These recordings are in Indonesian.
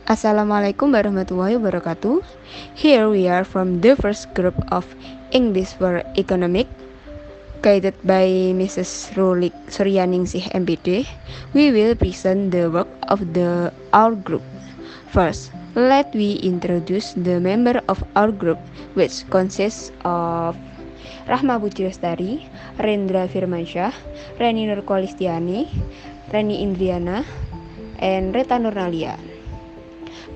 Assalamualaikum warahmatullahi wabarakatuh. Here we are from the first group of English for Economic, guided by Mrs. Rulik Suryaningsih MPD. We will present the work of our group. First, let we introduce the member of our group, which consists of Rahma Putri Lestari, Rendra Firmansyah, Reni Nurkolistiani, Reni Indriana, and Reta Nurnalia.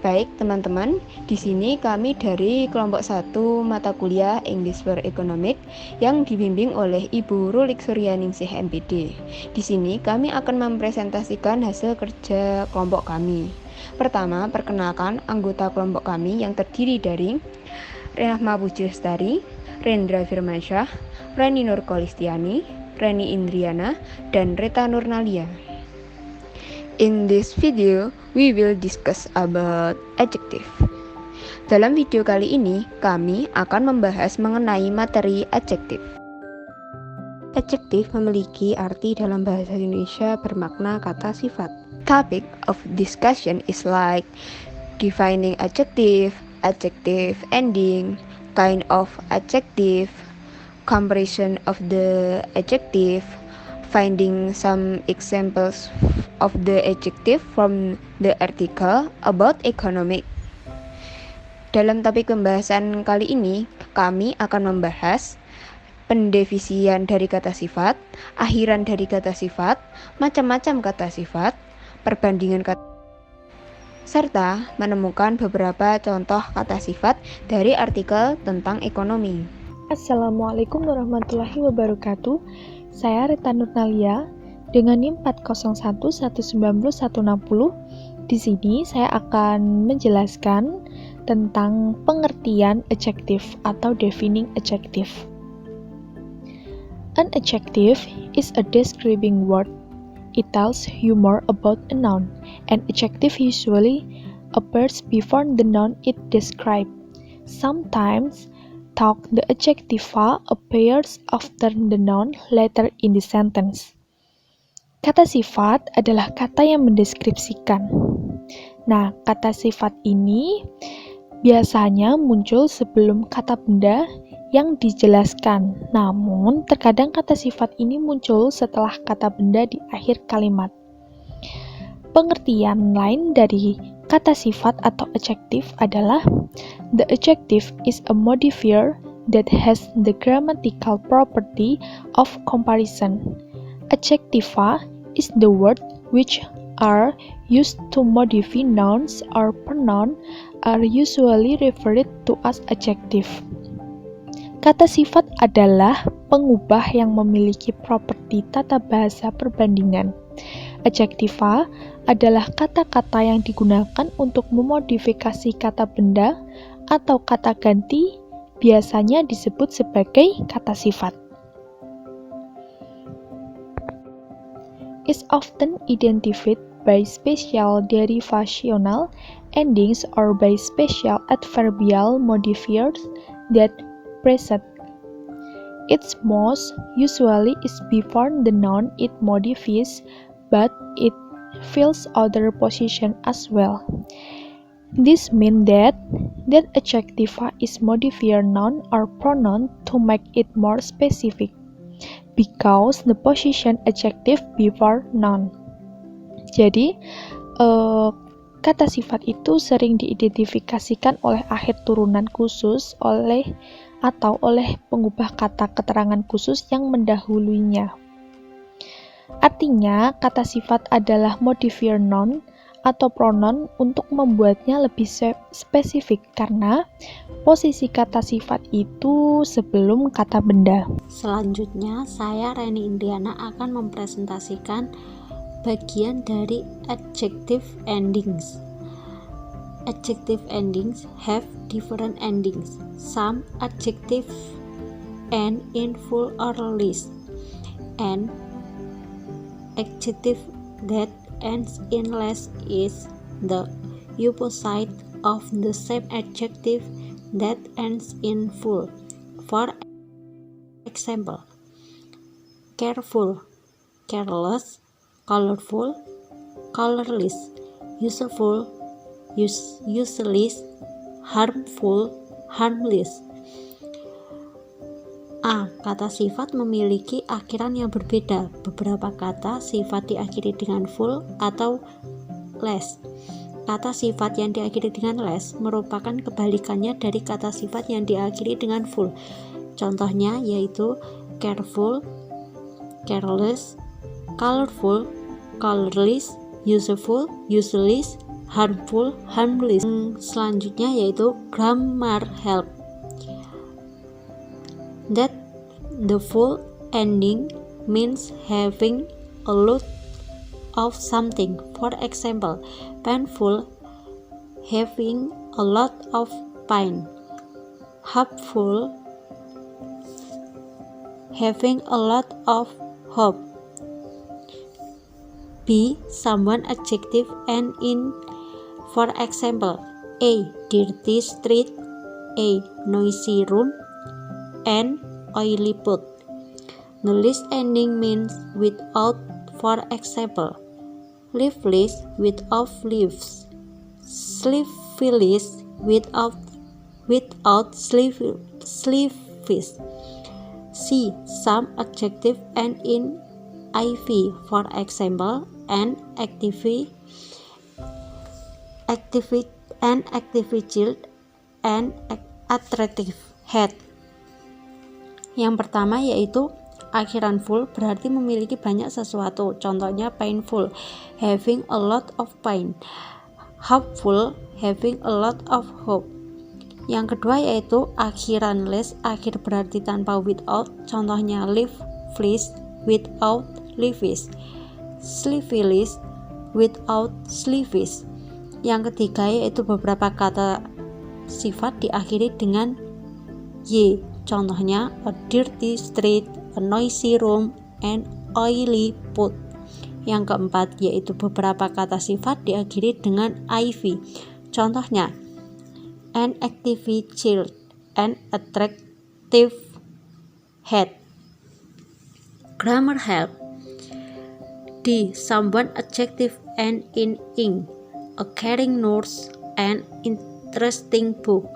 Baik teman-teman, di sini kami dari kelompok 1 mata kuliah English for Economic yang dibimbing oleh Ibu Rulik Suryaningsih MPD. Di sini kami akan mempresentasikan hasil kerja kelompok kami. Pertama, perkenalkan anggota kelompok kami yang terdiri dari Rahma Putri Lestari, Rendra Firmansyah, Reni Nurkolistiani, Reni Indriana, dan Reta Nurnalia. In this video, we will discuss about adjective. Dalam video kali ini, kami akan membahas mengenai materi adjective. Adjective memiliki arti dalam bahasa Indonesia bermakna kata sifat. Topic of discussion is like defining adjective, adjective ending, kind of adjective, comparison of the adjective, finding some examples of the adjective from the article about economic. Dalam topik pembahasan kali ini, kami akan membahas pendefinisian dari kata sifat, akhiran dari kata sifat, macam-macam kata sifat, perbandingan kata, serta menemukan beberapa contoh kata sifat dari artikel tentang ekonomi. Assalamualaikum warahmatullahi wabarakatuh. Saya Reta Nurnalia dengan NIM 401190160. Di sini saya akan menjelaskan tentang pengertian adjective atau defining adjective. An adjective is a describing word. It tells you more about a noun. An adjective usually appears before the noun it describes. Sometimes the adjectiva appears after the noun later in the sentence. Kata sifat adalah kata yang mendeskripsikan. Nah, kata sifat ini biasanya muncul sebelum kata benda yang dijelaskan. Namun, terkadang kata sifat ini muncul setelah kata benda di akhir kalimat. Pengertian lain dari kata sifat atau adjective adalah the adjective is a modifier that has the grammatical property of comparison. Adjectiva is the word which are used to modify nouns or pronoun are usually referred to as adjective. Kata sifat adalah pengubah yang memiliki properti tata bahasa perbandingan. Adjektiva adalah kata-kata yang digunakan untuk memodifikasi kata benda atau kata ganti, biasanya disebut sebagai kata sifat. Is often identified by special derivational endings or by special adverbial modifiers that precede. Its most usually is before the noun it modifies, but it fills other position as well. This means that adjectiva is modifier noun or pronoun to make it more specific, because the position adjective before noun. Jadi, kata sifat itu sering diidentifikasikan oleh akhir turunan khusus oleh pengubah kata keterangan khusus yang mendahulunya. Artinya, kata sifat adalah modifier noun atau pronoun untuk membuatnya lebih spesifik karena posisi kata sifat itu sebelum kata benda. Selanjutnya, saya Reni Indriana akan mempresentasikan bagian dari adjective endings. Adjective endings have different endings. Some adjectives end in full or less, and adjective that ends in less is the opposite of the same adjective that ends in full. For example, careful, careless, colorful, colorless, useful, useless, harmful, harmless. A. Kata sifat memiliki akhiran yang berbeda. Beberapa kata sifat diakhiri dengan full atau less. Kata sifat yang diakhiri dengan less merupakan kebalikannya dari kata sifat yang diakhiri dengan full. Contohnya yaitu careful, careless, colorful, colorless, useful, useless, harmful, harmless. Selanjutnya yaitu grammar help. That the full ending means having a lot of something. For example, painful, having a lot of pain. Hopeful, having a lot of hope. B. Someone adjective and in. For example, A. Dirty street, A. Noisy room, and oily pot. The list ending means without. For example, leafless without leaves, sleeveless without sleeves. C. Some adjective and in IV. For example, an active child and attractive head. Yang pertama yaitu akhiran full berarti memiliki banyak sesuatu. Contohnya painful, having a lot of pain. Hopeful, having a lot of hope. Yang kedua yaitu akhiran less, akhir berarti tanpa without. Contohnya leafless without leaves, sleeveless without sleeves. Yang ketiga yaitu beberapa kata sifat diakhiri dengan y. Contohnya a dirty street, a noisy room, and oily pot. Yang keempat yaitu beberapa kata sifat diakhiri dengan IV. Contohnya an active child, an attractive head. Grammar help. D. Someone adjective and in ing, a caring nurse, an interesting book.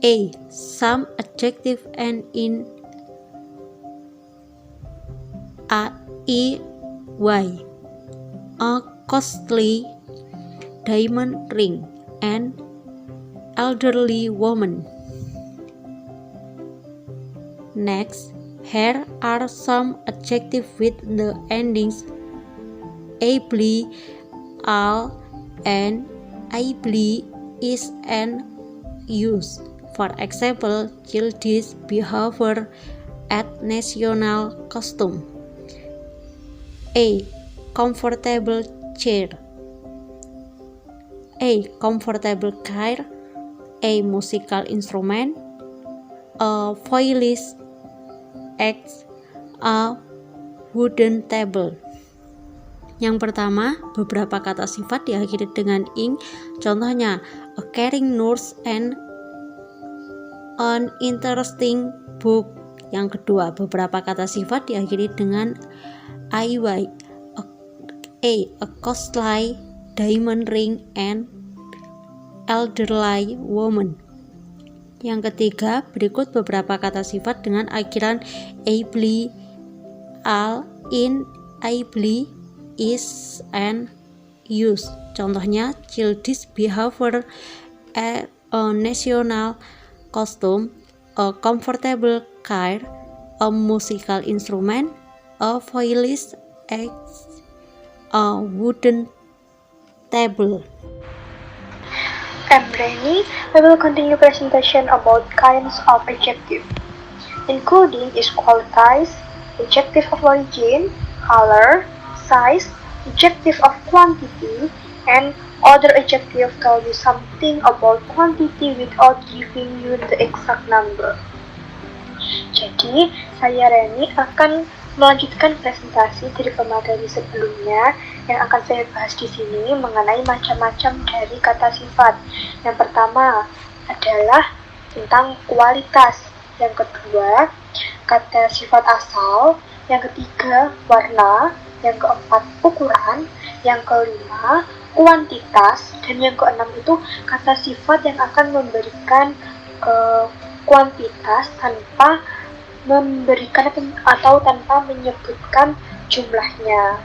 A. Some adjective and in a e y, a costly diamond ring, an elderly woman. Next, here are some adjectives with the endings ably, al, and ably is and use. For example, childish behavior at national costume. A. Comfortable chair, A. Comfortable car, A. Musical instrument, A. Voiceless X, A. Wooden table. Yang pertama, beberapa kata sifat diakhiri dengan ing. Contohnya, a caring nurse and an interesting book. Yang kedua, beberapa kata sifat diakhiri dengan iy. A costly diamond ring and elderly woman. Yang ketiga, berikut beberapa kata sifat dengan akhiran ably, al, in, ably, is, and use. Contohnya, childish behavior at a national costume, a comfortable car, a musical instrument, a voiceless X, a wooden table. I'm Reni. I will continue presentation about kinds of adjective, including is qualities, adjective of origin, color, size, adjective of quantity, and other adjective tell you something about quantity without giving you the exact number. Jadi, saya Reni akan melanjutkan presentasi dari pemateri sebelumnya yang akan saya bahas di sini mengenai macam-macam dari kata sifat. Yang pertama adalah tentang kualitas, yang kedua kata sifat asal, yang ketiga warna, yang keempat ukuran, yang kelima kuantitas, dan yang keenam itu kata sifat yang akan memberikan kuantitas tanpa memberikan atau tanpa menyebutkan jumlahnya.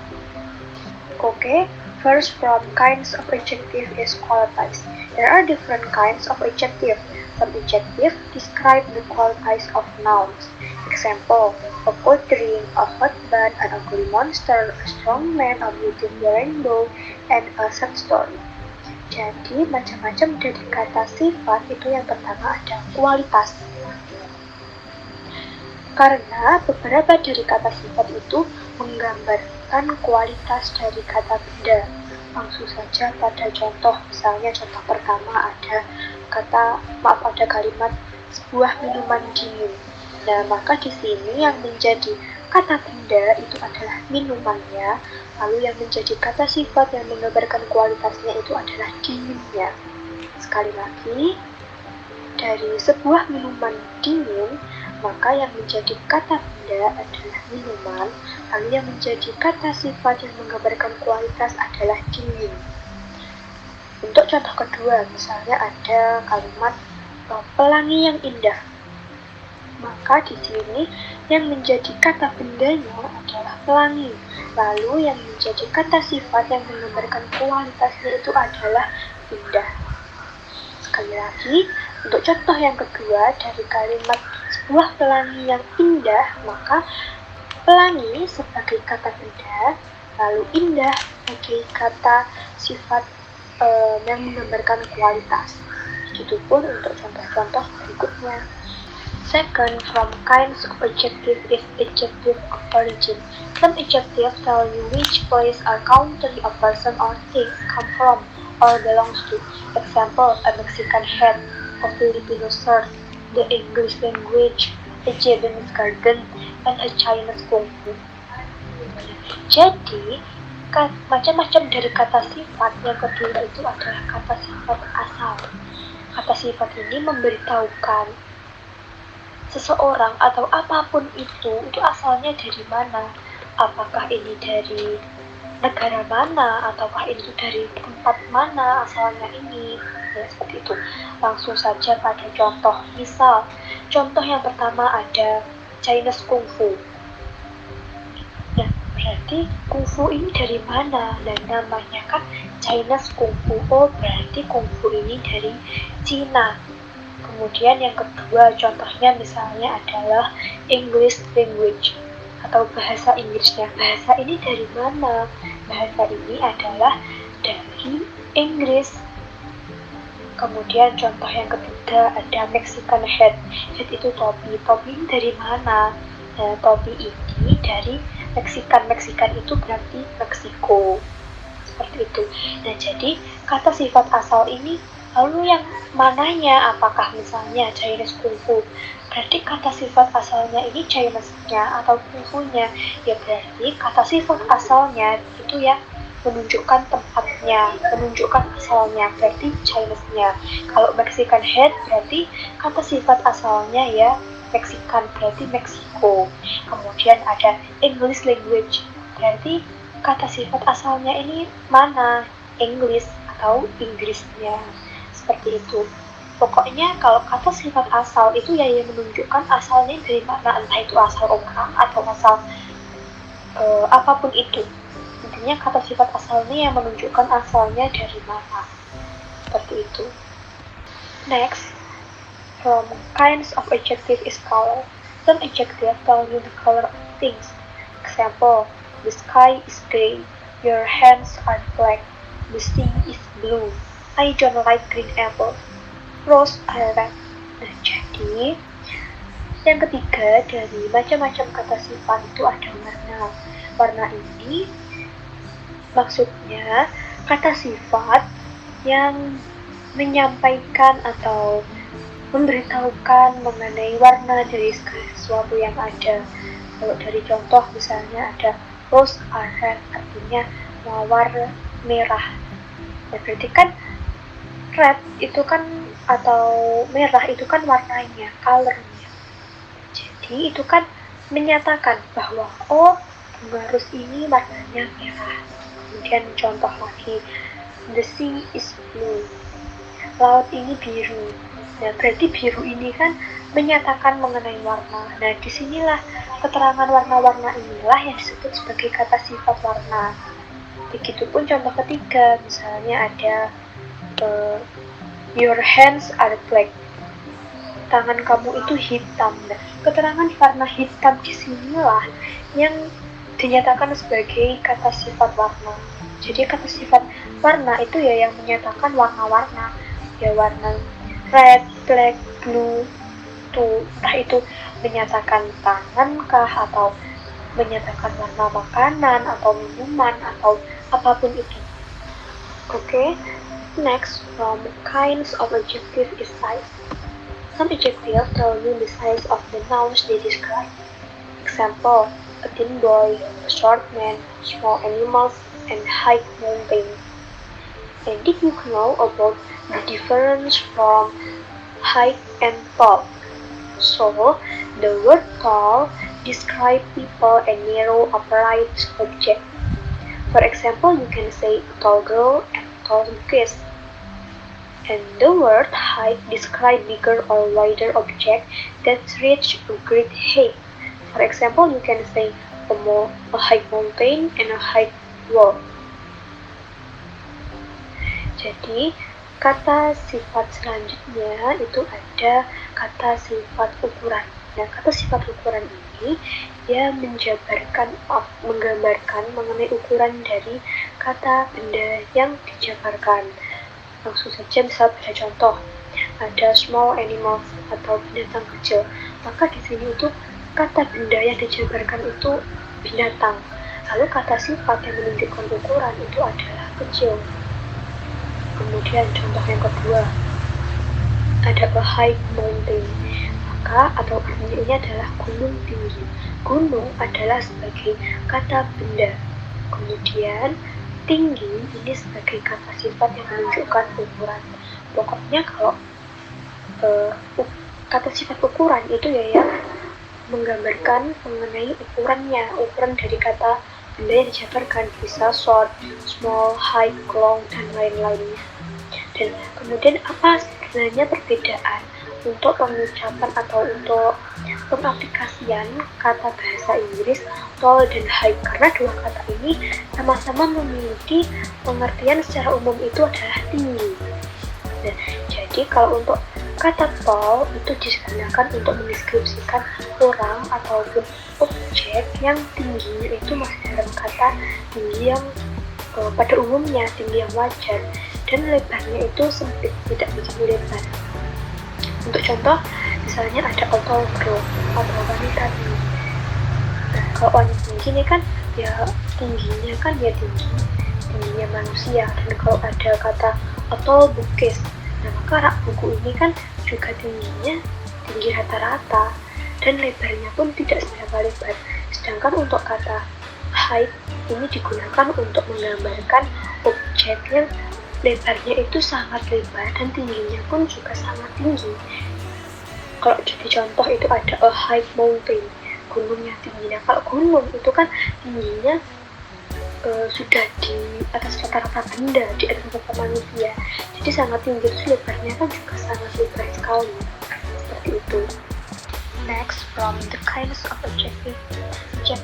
Okay, first from kinds of adjective is qualities. There are different kinds of adjective. Some adjective describe the qualities of nouns. Example, a cold drink, a hot bun, an ugly monster, a strong man, a beauty in the rainbow, and a sad story. Jadi macam-macam dari kata sifat itu yang pertama ada kualitas. Karena beberapa dari kata sifat itu menggambarkan kualitas dari kata benda. Langsung saja pada contoh, misalnya contoh pertama ada kalimat sebuah minuman dingin. Nah, maka di sini yang menjadi kata benda itu adalah minumannya, lalu yang menjadi kata sifat yang menggambarkan kualitasnya itu adalah dinginnya. Sekali lagi, dari sebuah minuman dingin, maka yang menjadi kata benda adalah minuman, lalu yang menjadi kata sifat yang menggambarkan kualitas adalah dingin. Untuk contoh kedua, misalnya ada kalimat pelangi yang indah. Maka di sini yang menjadi kata bendanya adalah pelangi, lalu yang menjadi kata sifat yang menggambarkan kualitasnya itu adalah indah. Sekali lagi, untuk contoh yang kedua dari kalimat sebuah pelangi yang indah, maka pelangi sebagai kata benda, lalu indah sebagai kata sifat yang menggambarkan kualitas. Begitupun untuk contoh-contoh berikutnya. Second, from kinds of adjective is adjective of origin. Some adjectives tell you which place a country, a person, or thing come from or belongs to. Example, a Mexican hat, a Filipino shirt, the English language, a Japanese garden, and a Chinese kung fu. Jadi, macam-macam dari kata sifat yang kedua itu adalah kata sifat asal. Kata sifat ini memberitahukan seseorang atau apapun itu asalnya dari mana. Apakah ini dari negara mana, ataukah itu dari tempat mana asalnya ini. Ya, seperti itu. Langsung saja pada contoh. Misal, contoh yang pertama ada Chinese Kung Fu. Nah, berarti Kung Fu ini dari mana? Dan namanya kan Chinese Kung Fu. Oh, berarti Kung Fu ini dari Cina. Kemudian yang kedua contohnya misalnya adalah English language atau bahasa Inggrisnya. Bahasa ini dari mana? Bahasa ini adalah dari Inggris. Kemudian contoh yang ketiga ada Mexican hat. Hat itu topi. Topi ini dari mana? Nah, topi ini dari Mexican. Mexican itu berarti Meksiko. Seperti itu. Nah, jadi kata sifat asal ini lalu yang mananya? Apakah misalnya Chinese Kung Fu? Berarti kata sifat asalnya ini Chinese-nya atau Kung Fu-nya? Ya berarti kata sifat asalnya itu ya menunjukkan tempatnya, menunjukkan asalnya, berarti Chinese-nya. Kalau Mexican hat berarti kata sifat asalnya ya Mexican, berarti Meksiko. Kemudian ada English language, berarti kata sifat asalnya ini mana? English atau Inggrisnya. Seperti itu. Pokoknya kalau kata sifat asal itu ya yang menunjukkan asalnya dari mana, entah itu asal orang atau asal apapun itu. Intinya kata sifat asalnya yang menunjukkan asalnya dari mana. Seperti itu. Next, from kinds of adjective is color. Some adjective tell you the color of things. Example, the sky is gray, your hands are black, the sea is blue. I don't like green apple. Rose are red. Nah, jadi yang ketiga dari macam-macam kata sifat itu ada warna. Warna ini maksudnya kata sifat yang menyampaikan atau memberitahukan mengenai warna dari sesuatu yang ada. Kalau dari contoh misalnya ada rose are red, artinya mawar merah. Ya, berarti kan red itu kan atau merah itu kan warnanya, colornya. Jadi itu kan menyatakan bahwa oh bunga rose ini warnanya merah. Kemudian contoh lagi The sea is blue. Laut ini biru. Nah, berarti biru ini kan menyatakan mengenai warna. Nah, disinilah keterangan warna-warna inilah yang disebut sebagai kata sifat warna. Begitupun contoh ketiga, misalnya ada your hands are black. Tangan kamu itu hitam. Nah, keterangan warna hitam disinilah yang dinyatakan sebagai kata sifat warna. Jadi kata sifat warna itu ya yang menyatakan warna-warna, ya warna red, black, blue, tuh entah itu menyatakan tangan kah atau menyatakan warna makanan atau minuman atau apapun itu. Okay, next from kinds of adjective is size. Some adjectives tell you the size of the nouns they describe. Example: a thin boy, a short man, small animals, and high mountains. And did you know about the difference from height and tall? So, the word tall describes people and narrow upright objects. For example, you can say a tall girl and a tall bookcase. And the word height describes bigger or wider objects that reach a great height. For example, you can say a high mountain and a high wall. Jadi, kata sifat selanjutnya itu ada kata sifat ukuran. Nah, kata sifat ukuran ini dia menggambarkan mengenai ukuran dari kata benda yang dijabarkan. Langsung saja misal pada contoh, ada small animals atau binatang kecil. Maka di sini itu kata benda yang dijabarkan itu binatang. Lalu kata sifat yang menunjukkan ukuran itu adalah kecil. Kemudian contoh yang kedua, ada a high mountain. Maka atau artinya ini adalah gunung tinggi. Gunung adalah sebagai kata benda. Kemudian tinggi ini sebagai kata sifat yang menunjukkan ukuran. Pokoknya kalau kata sifat ukuran itu ya yang menggambarkan mengenai ukuran dari kata benda yang dijabarkan, bisa short, small, high, long, dan lain-lainnya. Dan kemudian apa sebenarnya perbedaan untuk pengucapan atau untuk pengaplikasian kata bahasa Inggris tall dan high, karena dua kata ini sama-sama memiliki pengertian secara umum itu adalah tinggi. Nah, jadi kalau untuk kata tall itu digunakan untuk mendeskripsikan orang ataupun objek yang tingginya itu masih dalam kata tinggi yang pada umumnya tinggi yang wajar, dan lebarnya itu sempit, tidak begitu lebar. Untuk contoh, misalnya ada a tall girl atau wanita tinggi. Nah, kalau wanita tinggi ini kan ya tingginya kan ya tingginya manusia. Dan kalau ada kata a tall bookcase, nah maka rak buku ini kan juga tingginya tinggi rata-rata dan lebarnya pun tidak seberapa lebar. Sedangkan untuk kata height ini digunakan untuk menggambarkan objek yang lebarnya itu sangat lebar dan tingginya pun juga sangat tinggi. Kalau jadi contoh itu ada a high mountain, gunung yang tinggi. Nah, kalau gunung itu kan tingginya sudah di atas rata-rata benda, di atas rata-rata manusia, jadi sangat tinggi, terus lebarnya kan juga sangat lebar sekali, seperti itu. Next, from the kinds of adjective of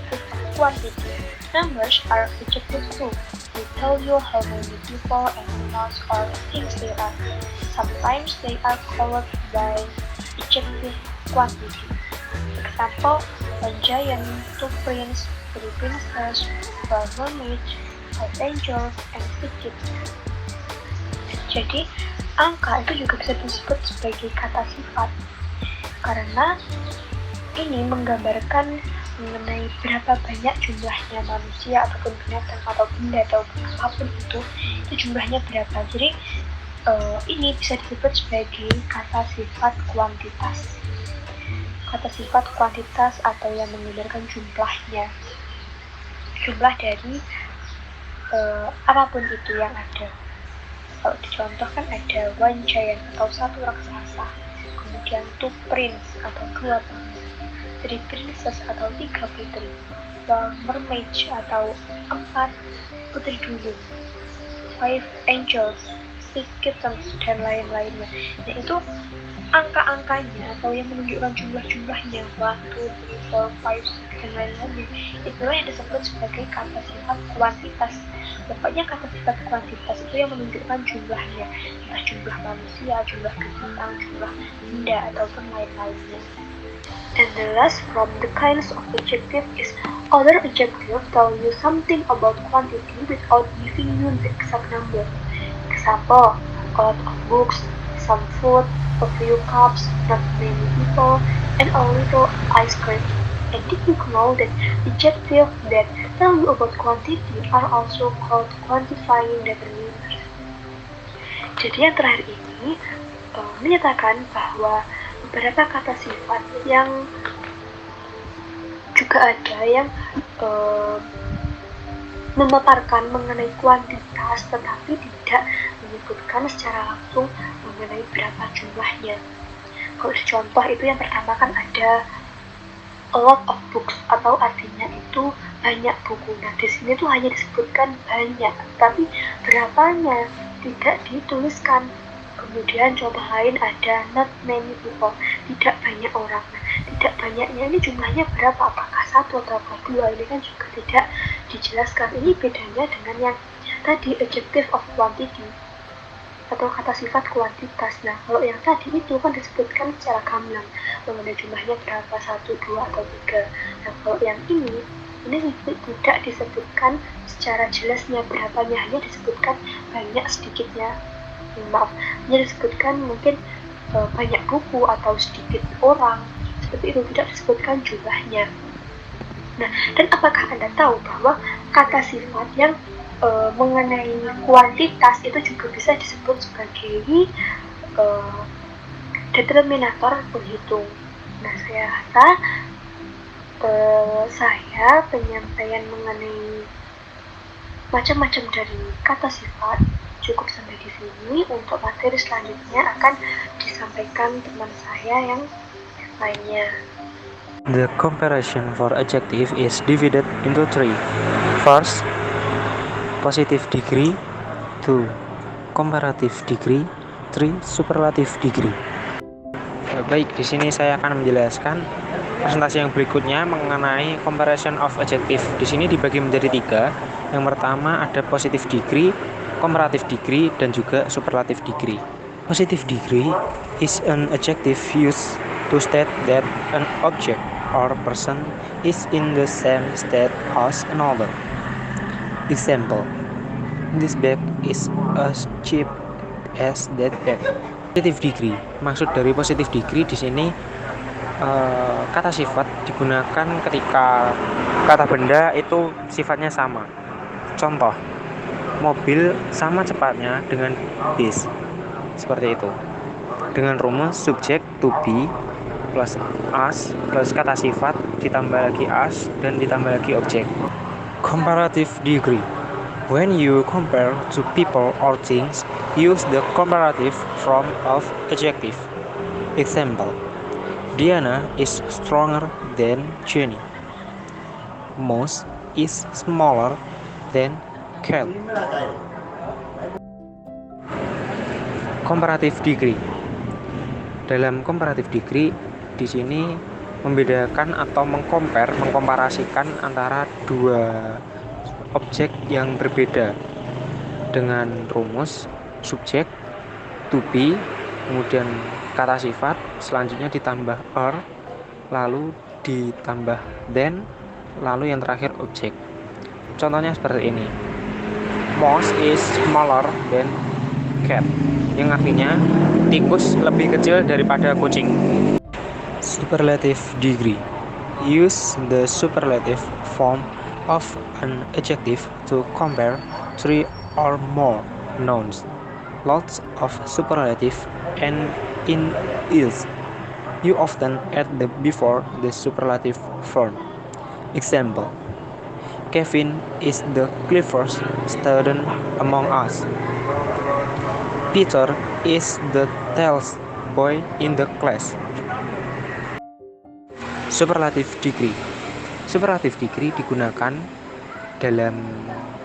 quantity, numbers are adjectives too. They tell you how many people, animals, or things there are. Sometimes they are called by adjective quantity. Example: a giant, two princes, three princesses, 12 mermaids, 5 angels, and 6 gypsies. Jadi, angka itu juga bisa disebut sebagai kata sifat, karena ini menggambarkan mengenai berapa banyak jumlahnya manusia ataupun binatang atau benda atau apapun itu jumlahnya berapa. Jadi ini bisa disebut sebagai kata sifat kuantitas. Kata sifat kuantitas atau yang menggambarkan jumlahnya, jumlah dari apapun itu yang ada. Kalau dicontohkan ada one giant atau satu raksasa, kemudian two prince atau dua pangeran, three princess atau tiga putri, 12 mermaids atau 4 putri duyung. 5 angels, 6 kittens, dan lain-lainnya. Yaitu angka-angkanya atau yang menunjukkan jumlah-jumlahnya 1, 2, 3, 4, 5, 6, dan lain-lain, itulah yang disebut sebagai kata sifat kuantitas. Pokoknya kata sifat kuantitas itu yang menunjukkan jumlahnya, entah jumlah manusia, jumlah binatang, jumlah benda, ataupun lain-lainnya. And the last from the kinds of adjective is other adjective tell you something about quantity without giving you the exact number. Example, a lot of books, some food, a few cups, not many people, and a little ice cream. And did you know that adjectives that tell you about quantity are also called quantifying determiners? Jadi yang terakhir ini menyatakan bahwa beberapa kata sifat yang juga ada yang memaparkan mengenai kuantitas tetapi tidak menyebutkan secara langsung mengenai berapa jumlahnya. Kalau contoh itu yang pertama kan ada a lot of books, atau artinya itu banyak buku. Nah di sini tuh hanya disebutkan banyak, tapi berapanya tidak dituliskan. Kemudian contoh lain ada not many people, tidak banyak orang. Nah, tidak banyaknya ini jumlahnya berapa? Apakah 1 atau 2? Ini kan juga tidak dijelaskan. Ini bedanya dengan yang tadi adjective of quantity atau kata sifat kuantitas. Nah kalau yang tadi itu kan disebutkan secara gamblang mengenai jumlahnya berapa, 1, 2, atau 3. Nah kalau yang ini tidak disebutkan secara jelasnya berapanya, hanya disebutkan banyak sedikitnya. Hanya disebutkan mungkin banyak buku atau sedikit orang, seperti itu, tidak disebutkan jumlahnya. Nah, dan apakah Anda tahu bahwa kata sifat yang mengenai kuantitas itu juga bisa disebut sebagai determinator penghitung. Nah, saya rasa saya penyampaian mengenai macam-macam dari kata sifat cukup sampai di sini. Untuk materi selanjutnya akan disampaikan teman saya yang lainnya. The comparison for adjective is divided into 3. First, positive degree. 2, comparative degree. 3, superlative degree. Baik, di sini saya akan menjelaskan presentasi yang berikutnya mengenai comparison of adjective. Di sini dibagi menjadi 3. Yang pertama ada positive degree, comparative degree, dan juga superlative degree. Positive degree is an adjective used to state that an object or person is in the same state as another. Example, this bag is as cheap as that bag. Positive degree, maksud dari positive degree di sini kata sifat digunakan ketika kata benda itu sifatnya sama. Contoh, mobil sama cepatnya dengan bis, seperti itu. Dengan rumus subjek to be plus as plus kata sifat ditambah lagi as dan ditambah lagi objek. Comparative degree, when you compare two people or things, use the comparative form of adjective. Example, Diana is stronger than Jenny. Mouse is smaller than cat. Comparative degree. Dalam comparative degree di sini membedakan atau mengkomparasikan antara dua objek yang berbeda dengan rumus subjek to be, kemudian kata sifat, selanjutnya ditambah are, lalu ditambah then, lalu yang terakhir objek. Contohnya seperti ini. Mouse is smaller than cat, yang artinya tikus lebih kecil daripada kucing. Superlative degree. Use the superlative form of an adjective to compare 3 or more nouns. Lots of superlative and in is. You often add the before the superlative form. Example, Kevin is the cleverest student among us. Peter is the tallest boy in the class. Superlative degree. Superlative degree digunakan dalam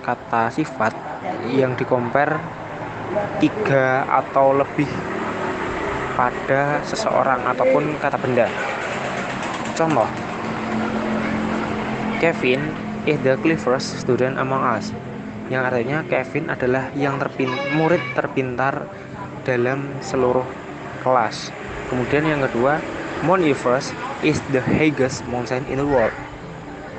kata sifat yang dikompar 3 atau lebih pada seseorang ataupun kata benda. Contoh, Kevin is the cleverest student among us, yang artinya Kevin adalah murid terpintar dalam seluruh kelas. Kemudian yang kedua, Mount Everest is the highest mountain in the world.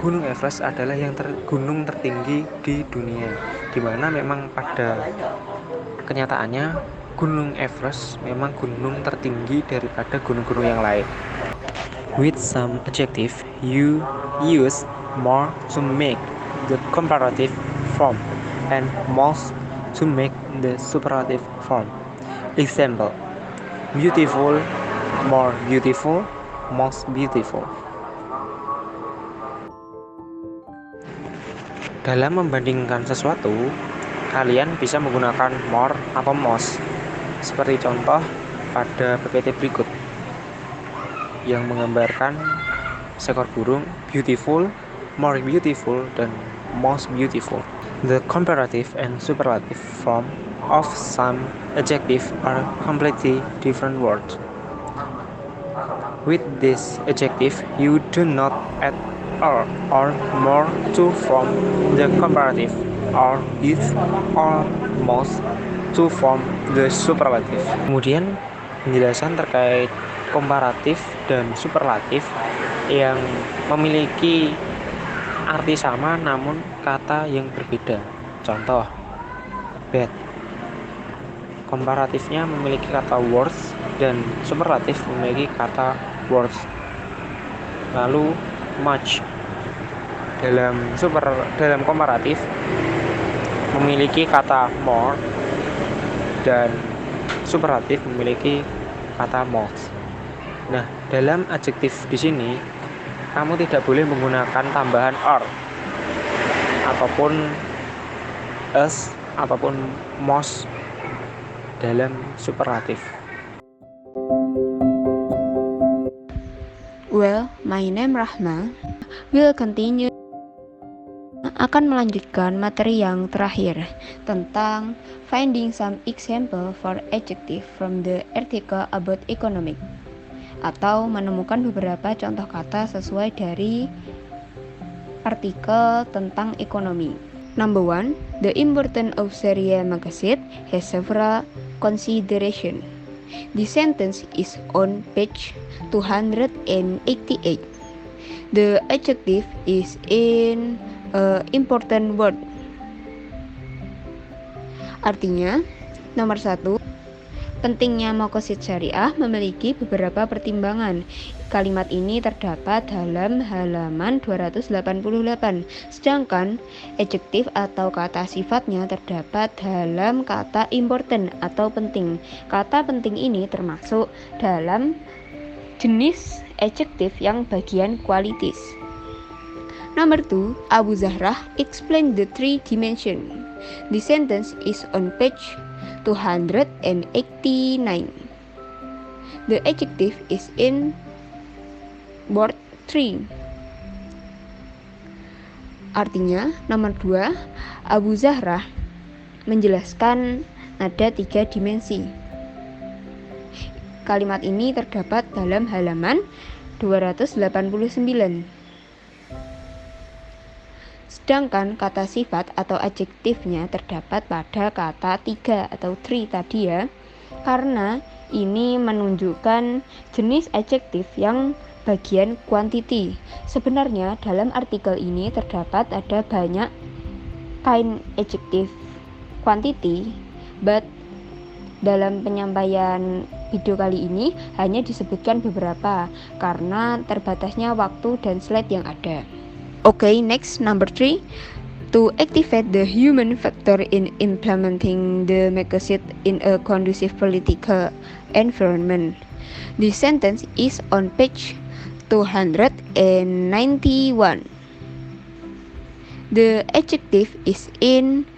Gunung Everest adalah gunung tertinggi di dunia, di mana memang pada kenyataannya Gunung Everest memang gunung tertinggi daripada gunung-gunung yang lain. With some adjective, you use more to make the comparative form and most to make the superlative form. Example, beautiful, more beautiful, most beautiful. Dalam membandingkan sesuatu, kalian bisa menggunakan more atau most. Seperti contoh pada PPT berikut yang menggambarkan seekor burung beautiful, more beautiful, dan most beautiful. The comparative and superlative form of some adjective are completely different words. With this adjective, you do not add or more to form the comparative, or with or most to form the superlative. Kemudian penjelasan terkait komparatif dan superlatif yang memiliki arti sama namun kata yang berbeda. Contoh, bad. Komparatifnya memiliki kata worse dan superlatif memiliki kata worse. Lalu much. Dalam komparatif memiliki kata more dan superlatif memiliki kata most. Nah, dalam adjektif di sini kamu tidak boleh menggunakan tambahan or ataupun as ataupun most dalam superlatif. Well, my name Rahma will continue akan melanjutkan materi yang terakhir tentang finding some example for adjective from the article about economic, atau menemukan beberapa contoh kata sesuai dari artikel tentang ekonomi. Number 1, the importance of Sharia magazine has several considerations. The sentence is on page 288. The adjective is in important word. Artinya, nomor 1, pentingnya Maqasid Syariah memiliki beberapa pertimbangan. Kalimat ini terdapat dalam halaman 288, sedangkan adjektif atau kata sifatnya terdapat dalam kata important atau penting. Kata penting ini termasuk dalam jenis adjektif yang bagian kualitas. Nomor 2, Abu Zahrah explain the three dimension. The sentence is on page 289. The adjective is in board 3. Artinya, nomor 2, Abu Zahrah menjelaskan ada 3 dimensi. Kalimat ini terdapat dalam halaman 289. Sedangkan kata sifat atau adjektifnya terdapat pada kata 3 atau 3 tadi ya, karena ini menunjukkan jenis adjektif yang bagian quantity. Sebenarnya dalam artikel ini terdapat ada banyak kind adjective quantity, but dalam penyampaian video kali ini hanya disebutkan beberapa karena terbatasnya waktu dan slide yang ada. Okay, next, number 3. To activate the human factor in implementing the Maqasid in a conducive political environment. The sentence is on page 291. The adjective is in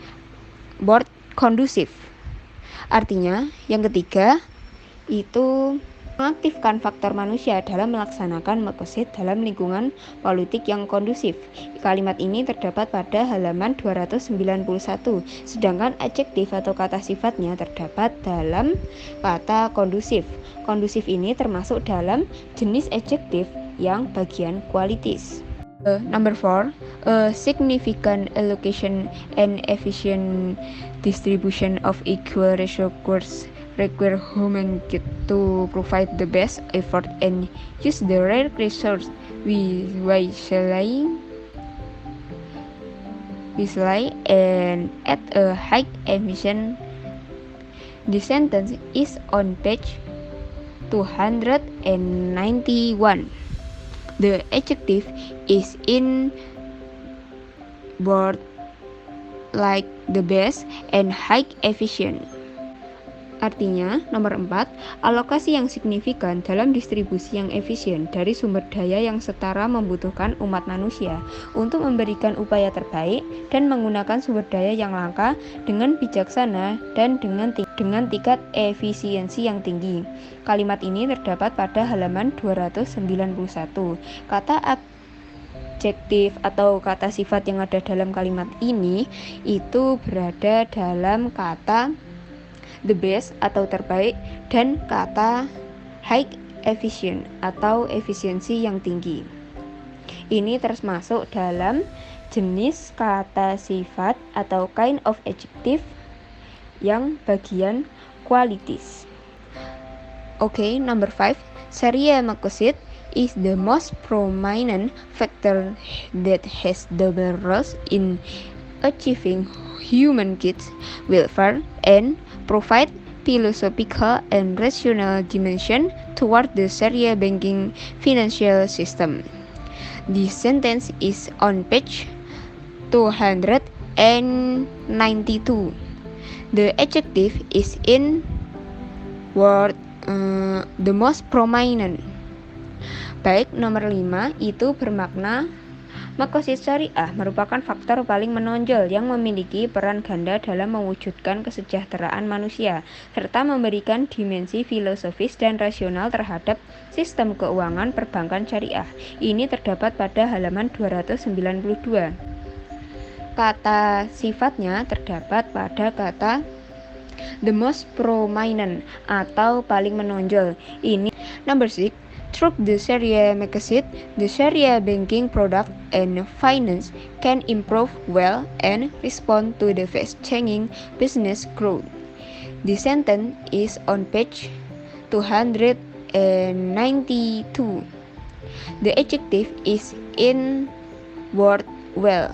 board conducive. Artinya, yang ketiga itu mengaktifkan faktor manusia dalam melaksanakan makosid dalam lingkungan politik yang kondusif. Kalimat ini terdapat pada halaman 291, sedangkan adjektif atau kata sifatnya terdapat dalam kata kondusif. Kondusif ini termasuk dalam jenis adjektif yang bagian kualitas. Number 4, a significant allocation and efficient distribution of equal resources require human to provide the best effort and use the rare resource wisely and at a high efficient. The sentence is on page 291. The adjective is in word like the best and high efficient. Artinya, nomor 4, alokasi yang signifikan dalam distribusi yang efisien dari sumber daya yang setara membutuhkan umat manusia untuk memberikan upaya terbaik dan menggunakan sumber daya yang langka dengan bijaksana dan dengan tingkat efisiensi yang tinggi. Kalimat ini terdapat pada halaman 291. Kata adjektif atau kata sifat yang ada dalam kalimat ini itu berada dalam kata the best atau terbaik dan kata high efficient atau efisiensi yang tinggi. Ini termasuk dalam jenis kata sifat atau kind of adjective yang bagian qualities. Okay, number 5. Sharia makosid is the most prominent factor that has double roles in achieving human kids welfare and provide philosophical and rational dimension toward the Sharia banking financial system. This sentence is on page 292. The adjective is in word the most prominent. Baik, nomor 5 itu bermakna makosid syariah merupakan faktor paling menonjol yang memiliki peran ganda dalam mewujudkan kesejahteraan manusia, serta memberikan dimensi filosofis dan rasional terhadap sistem keuangan perbankan syariah. Ini terdapat pada halaman 292. Kata sifatnya terdapat pada kata the most prominent atau paling menonjol. Ini number 6. Through the Sharia makosid, the Sharia banking product and finance can improve well and respond to the fast-changing business growth. The sentence is on page 292. The adjective is in word well,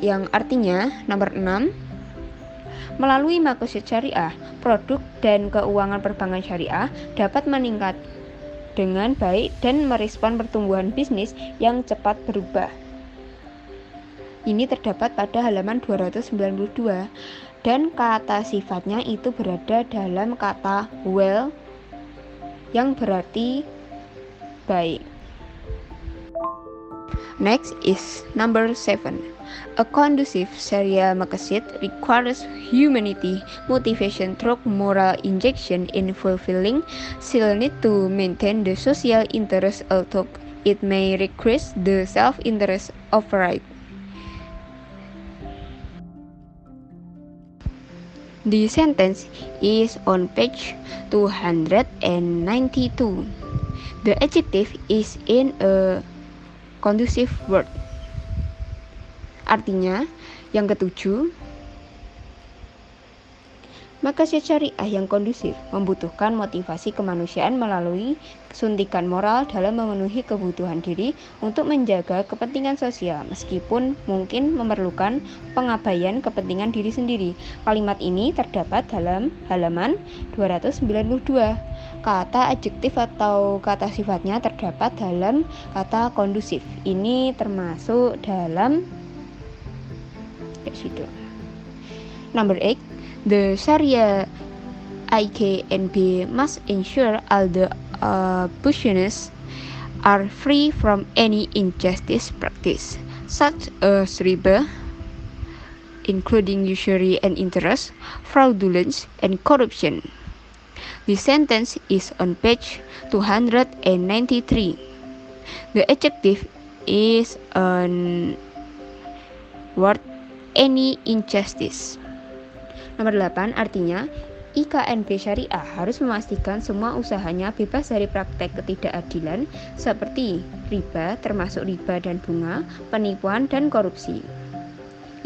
yang artinya nomor 6. Melalui makosid syariah, produk dan keuangan perbankan syariah dapat meningkat dengan baik dan merespon pertumbuhan bisnis yang cepat berubah. Ini terdapat pada halaman 292 dan kata sifatnya itu berada dalam kata well yang berarti baik. Next is number 7. A conducive Sharia makosid requires humanity motivation through moral injection in fulfilling still need to maintain the social interest, although it may request the self-interest override. The sentence is on page 292. The adjective is in a conducive word. Artinya, yang ketujuh, makosid syariah yang kondusif membutuhkan motivasi kemanusiaan melalui suntikan moral dalam memenuhi kebutuhan diri untuk menjaga kepentingan sosial, meskipun mungkin memerlukan pengabaian kepentingan diri sendiri. Kalimat ini terdapat dalam halaman 292. Kata adjektif atau kata sifatnya terdapat dalam kata kondusif. Ini termasuk dalam Number 8. The Sharia IKNB must ensure all the abusionists are free from any injustice practice, such as riba, including usury and interest, fraudulence, and corruption. The sentence is on page 293. The adjective is on word any injustice. Nomor 8 artinya IKNB Syariah harus memastikan semua usahanya bebas dari praktek ketidakadilan seperti riba, termasuk riba dan bunga, penipuan dan korupsi.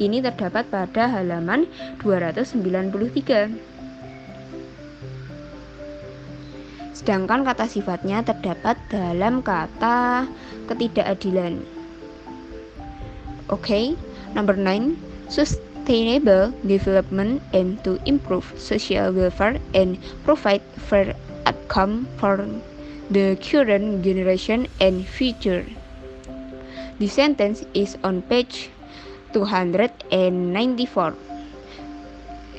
Ini terdapat pada halaman 293. Sedangkan kata sifatnya terdapat dalam kata ketidakadilan. Oke, number 9, sustainable development and to improve social welfare and provide fair outcome for the current generation and future. The sentence is on page 294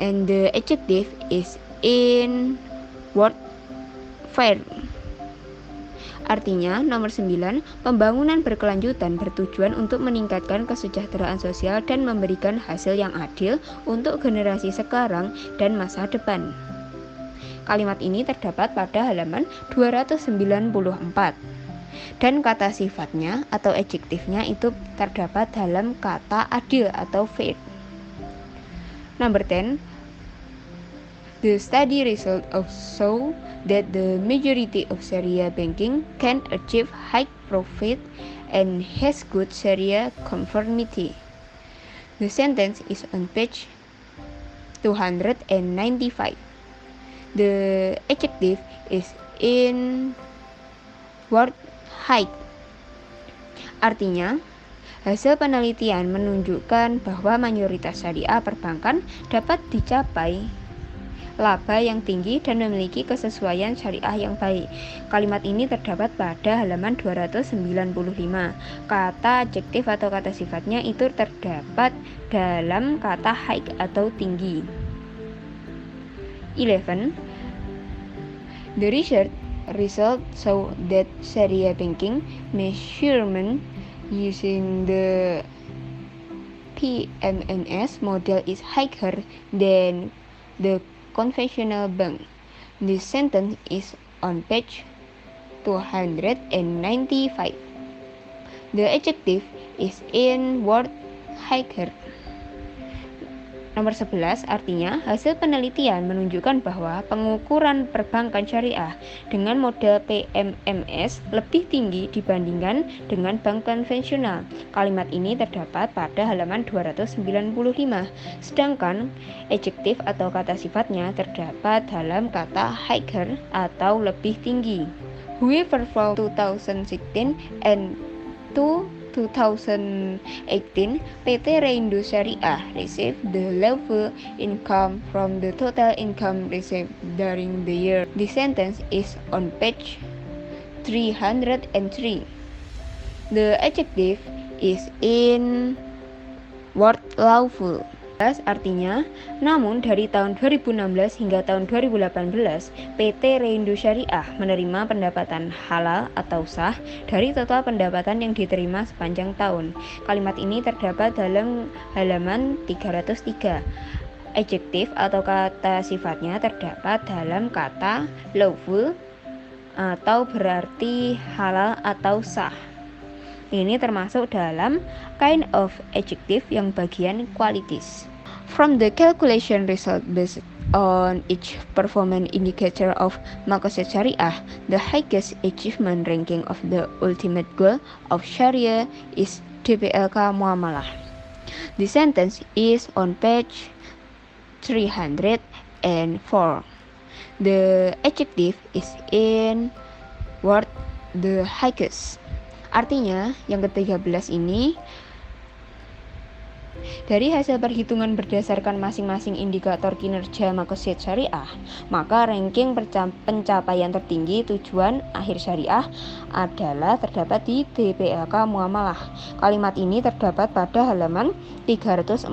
and the adjective is in word fair. Artinya, nomor 9, pembangunan berkelanjutan bertujuan untuk meningkatkan kesejahteraan sosial dan memberikan hasil yang adil untuk generasi sekarang dan masa depan. Kalimat ini terdapat pada halaman 294. Dan kata sifatnya atau adjektifnya itu terdapat dalam kata adil atau fair. Number 10, the study result show that the majority of Sharia banking can achieve high profit and has good Sharia conformity. The sentence is on page 295. The adjective is in word high. Artinya, hasil penelitian menunjukkan bahwa mayoritas syariah perbankan dapat dicapai laba yang tinggi dan memiliki kesesuaian syariah yang baik. Kalimat ini terdapat pada halaman 295. Kata adjektif atau kata sifatnya itu terdapat dalam kata high atau tinggi. 11. The research result show that Sharia banking measurement using the PMMS model is higher than the conventional bank. This sentence is on page 295. The adjective is in word higher. Nomor 11 artinya hasil penelitian menunjukkan bahwa pengukuran perbankan syariah dengan model PMMS lebih tinggi dibandingkan dengan bank konvensional. Kalimat ini terdapat pada halaman 295. Sedangkan adjektif atau kata sifatnya terdapat dalam kata higher atau lebih tinggi. However, from 2016 and 2018, PT Reindo Syariah received the level income from the total income received during the year. The sentence is on page 303. The adjective is in word lawful. Artinya, namun dari tahun 2016 hingga tahun 2018, PT Reindo Syariah menerima pendapatan halal atau sah dari total pendapatan yang diterima sepanjang tahun. Kalimat ini terdapat dalam halaman 303. Adjektif atau kata sifatnya terdapat dalam kata lawful atau berarti halal atau sah. Ini termasuk dalam kind of adjective yang bagian qualities. From the calculation result based on each performance indicator of Maqasid Syariah, the highest achievement ranking of the ultimate goal of Sharia is DPLK Muamalah. The sentence is on page 304. The adjective is in word the highest. Artinya, yang ke-13 ini dari hasil perhitungan berdasarkan masing-masing indikator kinerja Maqasid Syariah, maka ranking pencapaian tertinggi tujuan akhir syariah adalah terdapat di DPLK Muamalah. Kalimat ini terdapat pada halaman 304,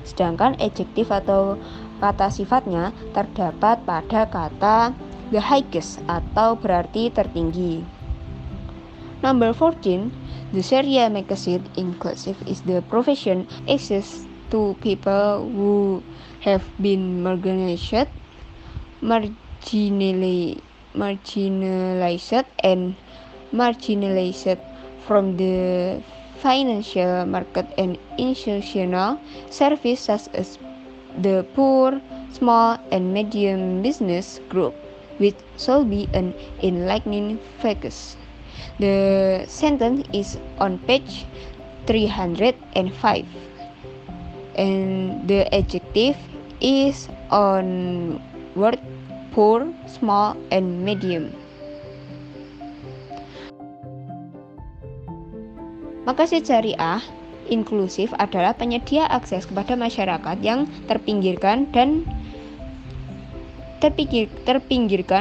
sedangkan adjektif atau kata sifatnya terdapat pada kata the highest atau berarti tertinggi. Number 14, the Sharia Maqasid inclusive is the profession access to people who have been marginalized marginalized and marginalized from the financial market and institutional service such as the poor, small and medium business group, which should be an enlightening focus. The sentence is on page 305 and the adjective is on word poor, small and medium. Maqasid syariah inklusif adalah penyedia akses kepada masyarakat yang terpinggirkan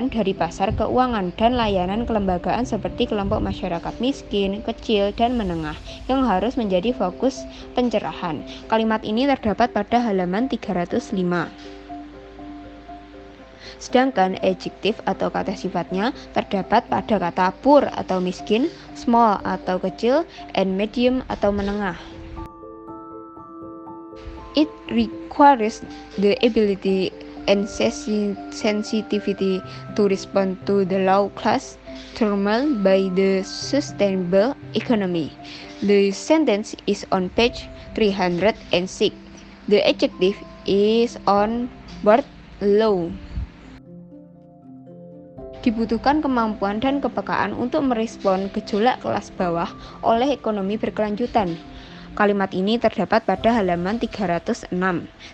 dari pasar keuangan dan layanan kelembagaan seperti kelompok masyarakat miskin, kecil, dan menengah yang harus menjadi fokus pencerahan. Kalimat ini terdapat pada halaman 305. Sedangkan adjektif atau kata sifatnya terdapat pada kata poor atau miskin, small atau kecil, and medium atau menengah. It requires the ability and sensitivity to respond to the low class turmoil by the sustainable economy. The sentence is on page 306. The adjective is on word low. Dibutuhkan kemampuan dan kepekaan untuk merespon gejolak kelas bawah oleh ekonomi berkelanjutan. Kalimat ini terdapat pada halaman 306,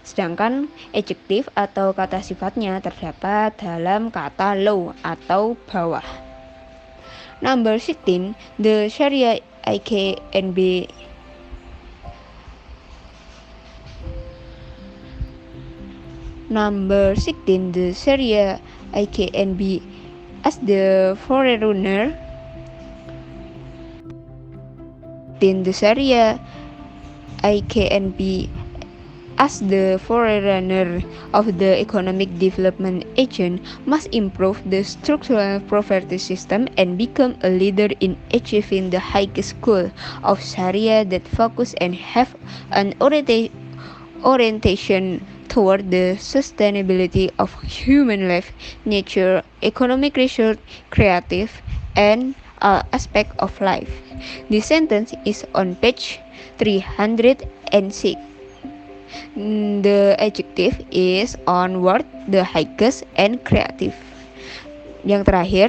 sedangkan adjektif atau kata sifatnya terdapat dalam kata low atau bawah. Number 16, the Sharia IKNB Number 16, the Sharia IKNB as the forerunner. Then the Sharia IKNB as the forerunner of the economic development agent must improve the structural poverty system and become a leader in achieving the highest goal of Sharia that focus and have an orientation toward the sustainability of human life, nature, economic research, creative, and all aspects of life. The sentence is on page 306. The adjective is on word the highest and creative. Yang terakhir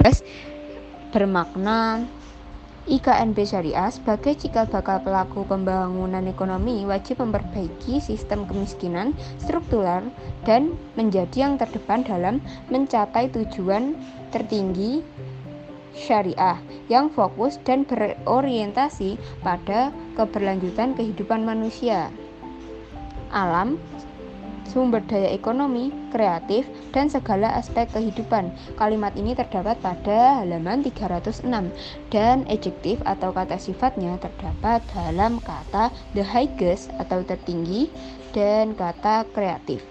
bermakna IKNB Syariah sebagai cikal bakal pelaku pembangunan ekonomi wajib memperbaiki sistem kemiskinan struktural dan menjadi yang terdepan dalam mencapai tujuan tertinggi syariah yang fokus dan berorientasi pada keberlanjutan kehidupan manusia, alam, sumber daya ekonomi, kreatif, dan segala aspek kehidupan. Kalimat ini terdapat pada halaman 306 dan adjektif atau kata sifatnya terdapat dalam kata the highest atau tertinggi dan kata kreatif.